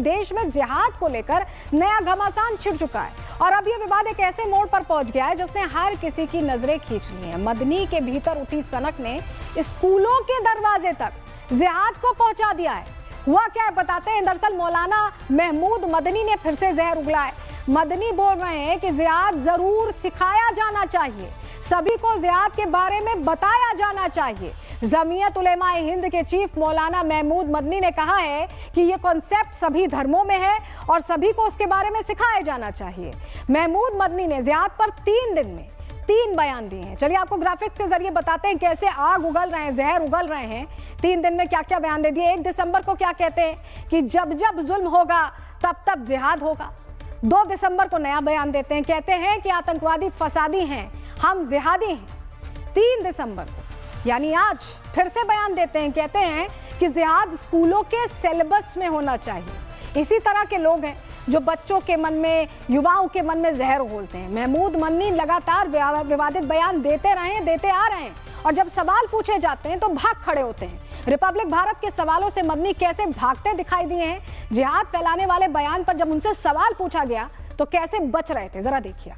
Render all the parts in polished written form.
देश में जिहाद को लेकर नया घमासान छिड़ चुका है और अब यह विवाद एक ऐसे मोड़ पर पहुंच गया है जिसने हर किसी की नजरें खींच ली हैं। मदनी के भीतर उठी सनक ने स्कूलों के दरवाजे तक जिहाद को पहुंचा दिया है। हुआ क्या है बताते हैं। दरअसल मौलाना महमूद मदनी ने फिर से जहर उगला है। मदनी बोल रहे हैं कि जिहाद जरूर सिखाया जाना चाहिए, सभी को जिहाद के बारे में बताया जाना चाहिए। जमीयत उलेमाए हिंद के चीफ मौलाना महमूद मदनी ने कहा है कि ये कॉन्सेप्ट सभी धर्मों में है और सभी को उसके बारे में सिखाया जाना चाहिए। महमूद मदनी ने जिहाद पर 3 दिन में 3 बयान दिए हैं। चलिए आपको ग्राफिक्स के जरिए बताते हैं कैसे आग उगल रहे हैं, जहर उगल रहे हैं। 3 दिन में क्या क्या बयान दे दिए। 1 दिसंबर को क्या कहते हैं कि जब जब जुल्म होगा तब तब जिहाद होगा। 2 दिसंबर को नया बयान देते हैं, कहते हैं कि आतंकवादी फसादी हैं, हम जिहादी हैं। 3 दिसंबर को यानी आज फिर से बयान देते हैं, कहते हैं कि जिहाद स्कूलों के सिलेबस में होना चाहिए। इसी तरह के लोग हैं जो बच्चों के मन में, युवाओं के मन में जहर घोलते हैं। महमूद मदनी लगातार विवादित बयान देते आ रहे हैं और जब सवाल पूछे जाते हैं तो भाग खड़े होते हैं। रिपब्लिक भारत के सवालों से मदनी कैसे भागते दिखाई दिए हैं। जिहाद फैलाने वाले बयान पर जब उनसे सवाल पूछा गया तो कैसे बच रहे थे, जरा देखिए।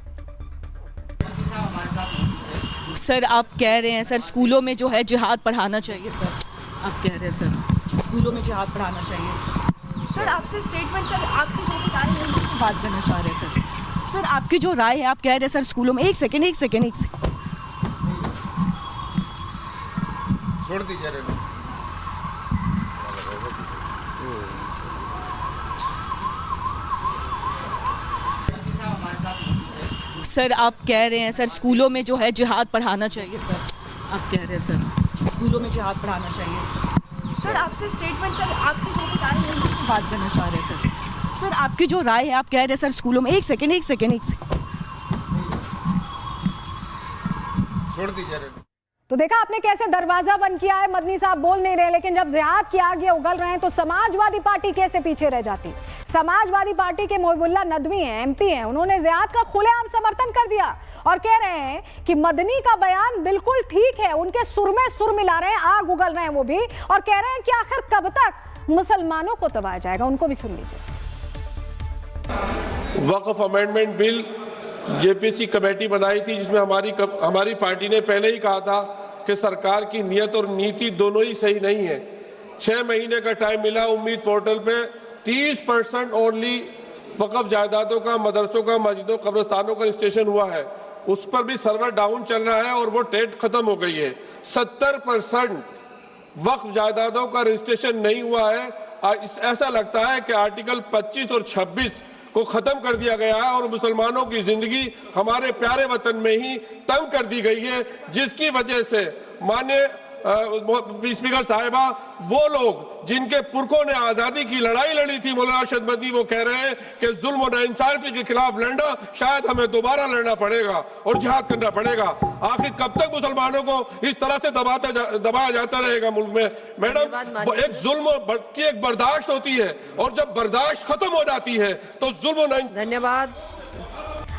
सर आप कह रहे हैं सर स्कूलों में जो है जिहाद पढ़ाना चाहिए। सर आप कह रहे हैं सर स्कूलों में जिहाद पढ़ाना चाहिए। सर आपसे स्टेटमेंट, सर आपकी जो राय है उसकी बात करना चाह रहे हैं सर आपकी जो राय है, आप कह रहे हैं सर स्कूलों में। एक सेकेंड छोड़ दीजिए। सर आप कह रहे हैं सर स्कूलों में जो है जिहाद पढ़ाना चाहिए। सर आप कह रहे हैं सर स्कूलों में जिहाद पढ़ाना चाहिए। सर आपसे स्टेटमेंट, सर आपकी जो राय है उसकी बात करना चाह रहे हैं सर आपकी जो राय है, आप कह रहे हैं सर स्कूलों में। एक सेकेंड छोड़ दीजिए। तो देखा आपने कैसे दरवाजा बंद किया है। मदनी साहब बोल नहीं रहे, लेकिन जब जिहाद की आग ये उगल रहे हैं तो समाजवादी पार्टी कैसे पीछे रह जाती। समाजवादी पार्टी के मोहिबुल्लाह नदवी हैं, MP हैं, उन्होंने जिहाद का खुलेआम समर्थन कर दिया और कह रहे हैं कि मदनी का बयान बिल्कुल ठीक है। उनके सुर में सुर मिला रहे हैं, आग उगल रहे हैं वो भी, और कह रहे हैं कि आखिर कब तक मुसलमानों को दबाया जाएगा। उनको भी सुन लीजिए। वक्फ अमेंडमेंट बिल JPC कमेटी बनाई थी जिसमें हमारी पार्टी ने पहले ही कहा था कि सरकार की नीयत और नीति दोनों ही सही नहीं है। 6 महीने का टाइम मिला। उम्मीद पोर्टल पे 30% ओनली वक्फ जायदादों का, मदरसों का, मस्जिदों, कब्रिस्तानों का रजिस्ट्रेशन हुआ है। उस पर भी सर्वर डाउन चल रहा है और वो डेट खत्म हो गई है। 70% वक्फ जायदादों का रजिस्ट्रेशन नहीं हुआ है। ऐसा लगता है कि आर्टिकल 25 और 26 को खत्म कर दिया गया है और मुसलमानों की जिंदगी हमारे प्यारे वतन में ही तंग कर दी गई है, जिसकी वजह से माननीय स्पीकर साहिबा, वो लोग जिनके पुरखों ने आजादी की लड़ाई लड़ी थी, मौलाना अरशद मदनी, वो कह रहे हैं कि जुल्म और नाइंसाफी के खिलाफ लड़ना शायद हमें दोबारा लड़ना पड़ेगा और जिहाद करना पड़ेगा। आखिर कब तक मुसलमानों को इस तरह से दबाया जाता रहेगा मुल्क में। मैडम, एक जुल्म की एक बर्दाश्त होती है और जब बर्दाश्त खत्म हो जाती है तो जुल्म। धन्यवाद।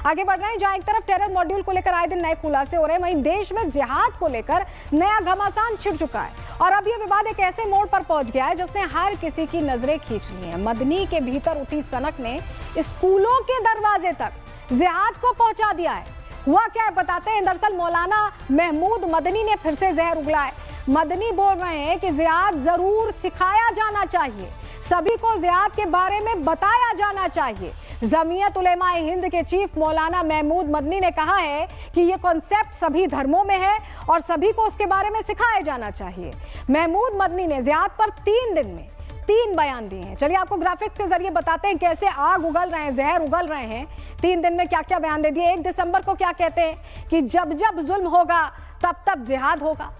आगे बढ़ रहे हैं, जहां एक तरफ टेरर मॉड्यूल को लेकर आए दिन नए खुलासे हो रहे हैं, वहीं देश में जिहाद को लेकर नया घमासान छिड़ चुका है और अब यह विवाद एक ऐसे मोड़ पर पहुंच गया है जिसने हर किसी की नजरें खींच ली हैं। मदनी के भीतर उठी सनक ने स्कूलों के दरवाजे तक जिहाद को पहुंचा दिया है। हुआ क्या है बताते हैं। दरअसल मौलाना महमूद मदनी ने फिर से जहर उगला है। मदनी बोल रहे हैं कि जिहाद जरूर सिखाया जाना चाहिए, सभी को जिहाद के बारे में बताया जाना चाहिए। जमीयत उलेमाए हिंद के चीफ मौलाना महमूद मदनी ने कहा है कि ये कॉन्सेप्ट सभी धर्मों में है और सभी को उसके बारे में सिखाया जाना चाहिए। महमूद मदनी ने जिहाद पर 3 दिन में 3 बयान दिए हैं। चलिए आपको ग्राफिक्स के जरिए बताते हैं कैसे आग उगल रहे हैं, जहर उगल रहे हैं। 3 दिन में क्या क्या बयान दे दिए। 1 दिसंबर को क्या कहते हैं कि जब जब जुल्म होगा तब तब जिहाद होगा।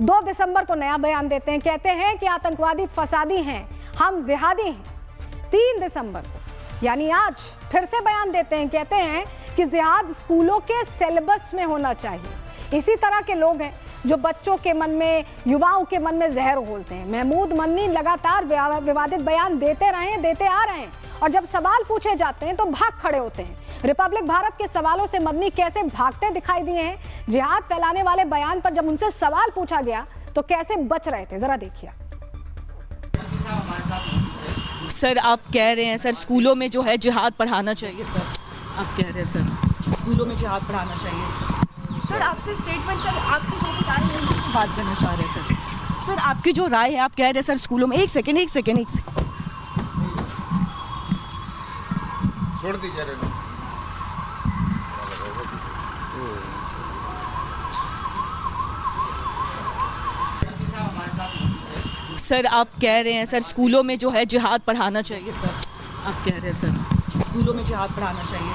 2 दिसंबर को नया बयान देते हैं, कहते हैं कि आतंकवादी फसादी हैं, हम जिहादी हैं। 3 दिसंबर को यानी आज फिर से बयान देते हैं, कहते हैं कि जिहाद स्कूलों के सिलेबस में होना चाहिए। इसी तरह के लोग हैं जो बच्चों के मन में, युवाओं के मन में जहर घोलते हैं। महमूद मदनी लगातार विवादित बयान देते आ रहे हैं और जब सवाल पूछे जाते हैं तो भाग खड़े होते हैं। रिपब्लिक भारत के सवालों से मदनी कैसे भागते दिखाई दिए हैं। जिहाद फैलाने वाले बयान पर जब उनसे सवाल पूछा गया तो कैसे बच रहे थे, जरा देखिए। सर आप कह रहे हैं सर स्कूलों में जो है जिहाद पढ़ाना चाहिए सर, आप कह रहे हैं सर स्कूलों में जिहाद पढ़ाना चाहिए। सर आपसे स्टेटमेंट सर आपकी जो भी राय है उसकी बात करना चाह रहे हैं सर आपकी जो राय है आप कह रहे हैं सर स्कूलों में एक सेकेंड छोड़ दीजिए रे। सर आप कह रहे हैं सर स्कूलों में जो है जिहाद पढ़ाना चाहिए सर, आप कह रहे हैं सर स्कूलों में जिहाद पढ़ाना चाहिए।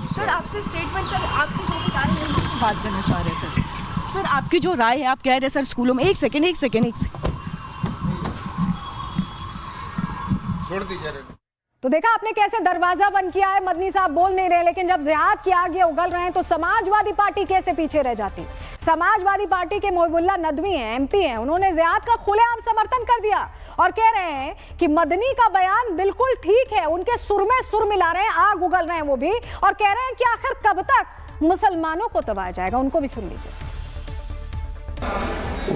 सर आपसे स्टेटमेंट सर आपकी जो भी राय है उसकी बात करना चाह रहे हैं सर आपकी जो राय है आप कह रहे हैं सर स्कूलों में एक सेकेंड छोड़ दीजिए रे। तो देखा आपने कैसे दरवाजा बंद किया है। मदनी साहब बोल नहीं रहे, लेकिन जब जिहाद की आग ये उगल रहे हैं तो समाजवादी पार्टी कैसे पीछे रह जाती। समाजवादी पार्टी के मोहिबुल्लाह नदवी हैं, एमपी हैं, उन्होंने जिहाद का खुलेआम समर्थन कर दिया और कह रहे हैं कि मदनी का बयान बिल्कुल ठीक है। उनके सुर में सुर मिला रहे हैं, आग उगल रहे हैं वो भी, और कह रहे हैं कि आखिर कब तक मुसलमानों को दबाया जाएगा। उनको भी सुन लीजिए।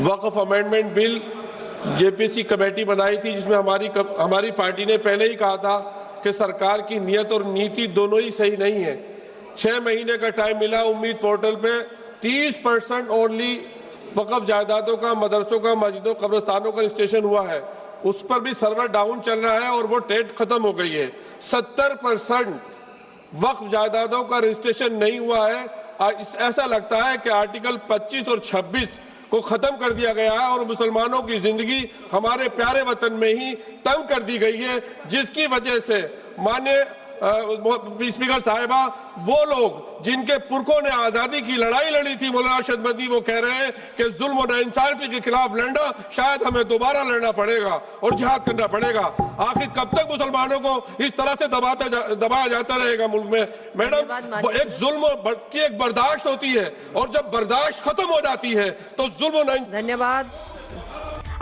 वक्फ अमेंडमेंट बिल जेपीसी कमेटी बनाई थी, जिसमें हमारी पार्टी ने पहले ही कहा था कि सरकार की नीयत और नीति दोनों ही सही नहीं है। 6 महीने का टाइम मिला। उम्मीद पोर्टल पे 30% ओनली वक्फ जायदादों का, मदरसों का, मस्जिदों, कब्रिस्तानों का रजिस्ट्रेशन हुआ है। उस पर भी सर्वर डाउन चल रहा है और वो डेट खत्म हो गई है। 70% वक्फ जायदादों का रजिस्ट्रेशन नहीं हुआ है। ऐसा लगता है कि आर्टिकल 25 और 26 को खत्म कर दिया गया है और मुसलमानों की जिंदगी हमारे प्यारे वतन में ही तंग कर दी गई है, जिसकी वजह से माननीय स्पीकर साहिबा, वो लोग जिनके पुरखों ने आजादी की लड़ाई लड़ी थी, मौलाना अरशद मदनी, वो कह रहे हैं कि जुल्म और नाइंसाफी के खिलाफ लड़ना शायद हमें दोबारा लड़ना पड़ेगा और जिहाद करना पड़ेगा। आखिर कब तक मुसलमानों को इस तरह से दबाया जाता रहेगा मुल्क में? मैडम, एक जुल्म की एक बर्दाश्त होती है और जब बर्दाश्त खत्म हो जाती है तो जुल्म। धन्यवाद।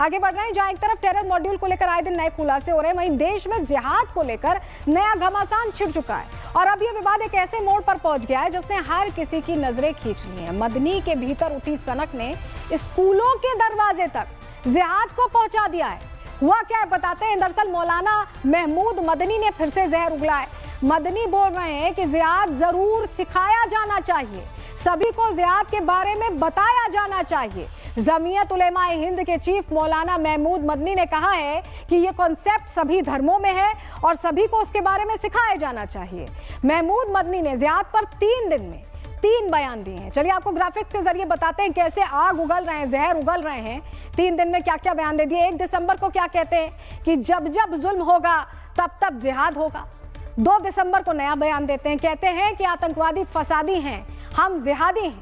आगे बढ़ रहे हैं, जहां एक तरफ टेरर मॉड्यूल को लेकर आए दिन नए खुलासे हो रहे हैं, वहीं देश में जिहाद को लेकर नया घमासान छिड़ चुका है और अब यह विवाद एक ऐसे मोड़ पर पहुंच गया है जिसने हर किसी की नजरें खींच ली हैं। मदनी के भीतर उठी सनक ने स्कूलों के दरवाजे तक जिहाद को पहुंचा दिया है। हुआ क्या है बताते हैं। दरअसल मौलाना महमूद मदनी ने फिर से जहर उगला है। मदनी बोल रहे हैं कि जिहाद जरूर सिखाया जाना चाहिए, सभी को जिहाद के बारे में बताया जाना चाहिए। जमीयत उलेमाए हिंद के चीफ मौलाना महमूद मदनी ने कहा है कि ये कॉन्सेप्ट सभी धर्मों में है और सभी को उसके बारे में सिखाया जाना चाहिए। महमूद मदनी ने जिहाद पर 3 दिन में 3 बयान दिए हैं। चलिए आपको ग्राफिक्स के जरिए बताते हैं कैसे आग उगल रहे हैं, जहर उगल रहे हैं। 3 दिन में क्या क्या बयान दे दिए। 1 दिसंबर को क्या कहते हैं कि जब जब जुल्म होगा तब तब जिहाद होगा। 2 दिसंबर को नया बयान देते हैं, कहते हैं कि आतंकवादी फसादी हैं, हम जिहादी हैं।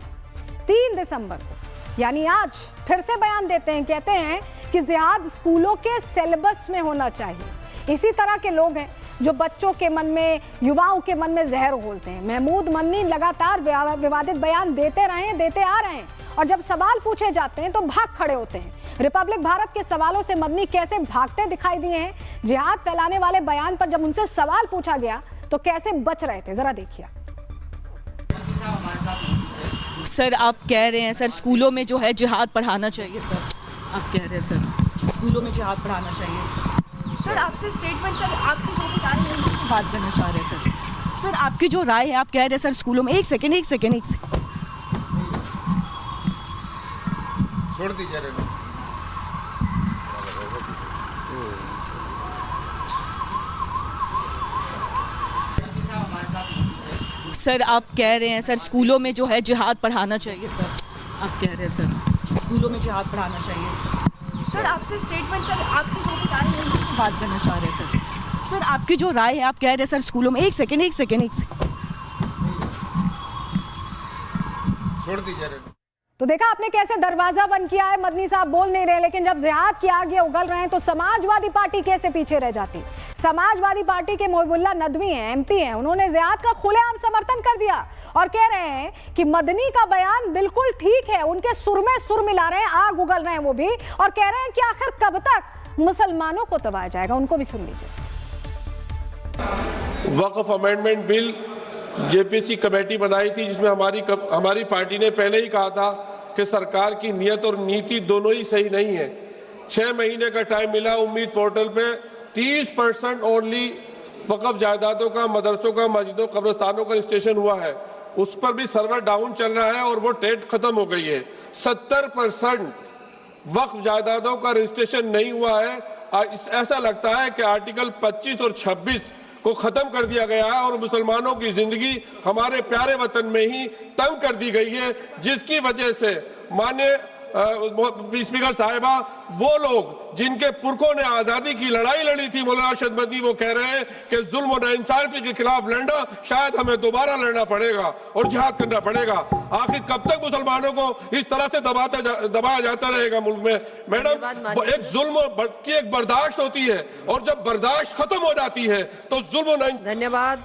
3 दिसंबर को यानी आज फिर से बयान देते हैं, कहते हैं कि जिहाद स्कूलों के सिलेबस में होना चाहिए। इसी तरह के लोग हैं जो बच्चों के मन में, युवाओं के मन में जहर घोलते हैं। महमूद मदनी लगातार विवादित बयान देते आ रहे हैं और जब सवाल पूछे जाते हैं तो भाग खड़े होते हैं। रिपब्लिक भारत के सवालों से मदनी कैसे भागते दिखाई दिए हैं। जिहाद फैलाने वाले बयान पर जब उनसे सवाल पूछा गया तो कैसे बच रहे थे, जरा देखिए। सर आप कह रहे हैं सर स्कूलों में जो है जिहाद पढ़ाना चाहिए सर, आप कह रहे हैं सर स्कूलों में जिहाद पढ़ाना चाहिए। सर आपसे स्टेटमेंट सर आपकी जो भी राय है उसकी बात करना चाह रहे हैं सर आपकी जो राय है आप कह रहे हैं सर स्कूलों में एक सेकेंड छोड़ दीजिए रे। सर आप कह रहे हैं सर स्कूलों में जो है जिहाद पढ़ाना चाहिए सर, आप कह रहे हैं सर स्कूलों में जिहाद पढ़ाना चाहिए। सर आपसे स्टेटमेंट सर आपकी जो भी राय है उसकी बात करना चाह रहे हैं सर आपकी जो राय है आप कह रहे हैं सर स्कूलों में एक सेकेंड छोड़ दीजिए रे। तो देखा आपने कैसे दरवाजा बंद किया है। मदनी साहब बोल नहीं रहे, लेकिन जब जिहाद की आग ये उगल रहे हैं तो समाजवादी पार्टी कैसे पीछे रह जाती। समाजवादी पार्टी के मोहिबुल्लाह नदवी हैं, एमपी हैं, उन्होंने जिहाद का खुलेआम समर्थन कर दिया और कह रहे हैं कि मदनी का बयान बिल्कुल ठीक है। उनके सुर में सुर मिला रहे हैं, आग उगल रहे हैं वो भी, और कह रहे हैं कि आखिर कब तक मुसलमानों को दबाया जाएगा। उनको भी सुन लीजिए। वक्फ अमेंडमेंट बिल जेपीसी कमेटी बनाई थी, जिसमें हमारी पार्टी ने पहले ही कहा था कि सरकार की नीयत और नीति दोनों ही सही नहीं है। 6 महीने का टाइम मिला। उम्मीद पोर्टल पे 30% ओनली वक़्फ़ जायदादों का, मदरसों का, मस्जिदों, कब्रिस्तानों का रजिस्ट्रेशन हुआ है, उस पर भी सर्वर डाउन चल रहा है और वो डेट खत्म हो गई है। 70% वक्फ जायदादों का रजिस्ट्रेशन नहीं हुआ है। ऐसा लगता है कि आर्टिकल 25 और 26 को खत्म कर दिया गया है और मुसलमानों की जिंदगी हमारे प्यारे वतन में ही तंग कर दी गई है, जिसकी वजह से माननीय स्पीकर साहिबा, वो लोग जिनके पुरखों ने आजादी की लड़ाई लड़ी थी, मौलाना अरशद मदनी, वो कह रहे हैं कि जुल्म और नाइंसाफी के खिलाफ लड़ना शायद हमें दोबारा लड़ना पड़ेगा और जिहाद करना पड़ेगा। आखिर कब तक मुसलमानों को इस तरह से दबाया जाता रहेगा मुल्क में? मैडम, एक जुल्म की एक बर्दाश्त होती है और जब बर्दाश्त खत्म हो जाती है तो जुल्म। धन्यवाद।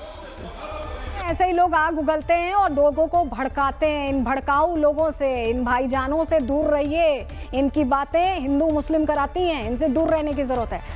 ऐसे ही लोग आग उगलते हैं और लोगों को भड़काते हैं। इन भड़काऊ लोगों से, इन भाईजानों से दूर रहिए। इनकी बातें हिंदू मुस्लिम कराती हैं, इनसे दूर रहने की जरूरत है।